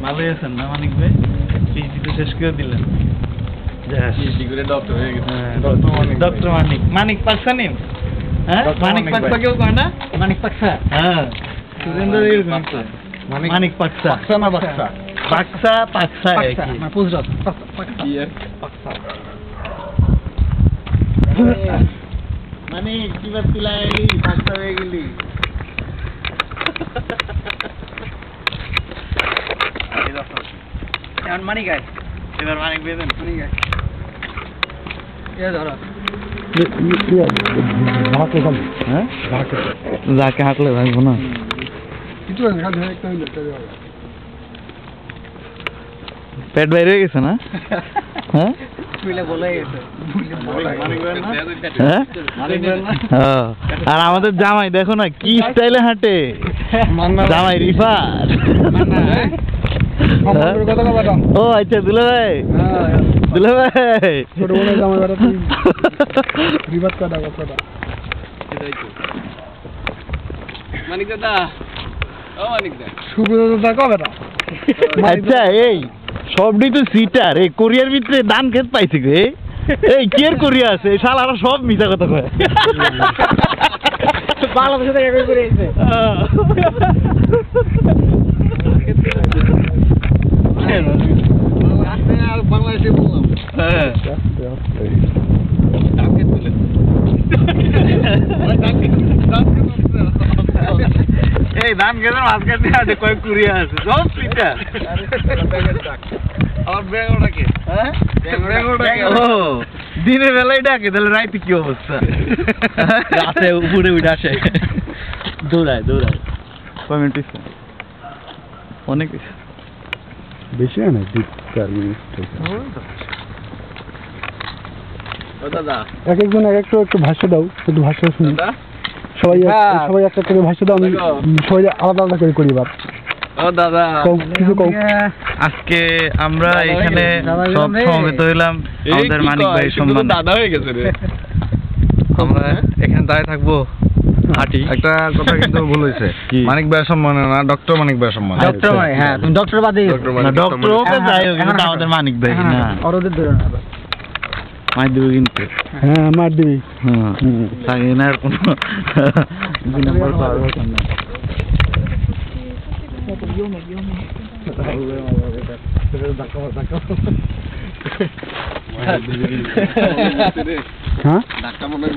ভালোই আছেন না মানিক ভাই? পিএইচডি তো শেষ করে দিলেন। পিএইচডি করে ডক্টর হয়ে গেছে। ডক্টর মানিক। মানিক পাকসা নিন? হ্যাঁ? মানিক পাকসা কেউ কয় না? মানিক পাকসা? হ্যাঁ। সুরেন্দ্র এরকম কয়। মানিক পাকসা। পাকসা না বাকসা? পাকসা পাকসা একই। না পুজরাত। কি আর পাকসা। মানিক কি বাতিলা এলি পাকসা হয়ে গেলি। এখন মানিক গায়। এবার মানিক বেদেন। মানিক গায়। ধরো হ্যাঁ? যাকে হাঁটলে ভাঙবো না। পেট বাইরে হয়ে গেছে না? হ্যাঁ? হ্যাঁ? হ্যাঁ। আর আমাদের জামাই দেখো না কি স্টাইলে হাঁটে। জামাই রিফার। ও আচ্ছা দুলা ভাই। দুলা ভাই। মানিক দাদা, ও মানিক দা, আচ্ছা এই সবই তো সিটার। এই কোরিয়ার ভিতরে ধান ক্ষেত পাইছে গে। এই কি এর কোরিয়া আছে? শালারা সব মিথ্যা কথা কয়। বাংলাদেশে থেকে একই করে এসেছে। বাংলাদেশে বললাম। হ্যাঁ। এই ধান ক্ষেতের মাঝখানে আছে কয়েক কোরিয়া আছে সব সিটার। আমার ব্যাঙ্গোটাকে, হ্যাঁ? ব্যাঙ্গোটাকে ও দিনের বেলায় ডাকে তাহলে রাইতে কি অবস্থা? রাতে উপরে উঠে আসে দৌড়ায় দৌড়ায়। কমেন্ট অনেক বেশি হয় না 2-4 মিনিট। ও দাদা, এক একজন এক একটু ভাষ্য দাও, একটু ভাষ্য শুনি। দাদা, সবাই সবাই একটা করে ভাষ্য দাও, আমি সবাই আলাদা আলাদা করে করি। এবার ও দাদা, কিছু কম। আজকে আমরা এখানে সব সমবেত হইলাম আমাদের মানিক ভাই সম্মান। দাদা হয়ে গেছে রে। আমরা এখানে দাঁড়িয়ে থাকবো হাঁটি। একটা কথা কিন্তু ভুল হয়েছে, মানিক ভাই সম্মান না, ডক্টর মানিক ভাই সম্মান। ডক্টর মানে হ্যাঁ তুমি ডক্টর বাদে ডক্টর ওকে যাই হোক কিন্তু আমাদের মানিক ভাই না অরদের ধরে না মাই দেবো কিন্তু। হ্যাঁ মার দিবি। হ্যাঁ তাই না আর কোনো দুই নম্বর পাওয়ার কথা না। হ্যাঁ ধাক্কা মনে হয়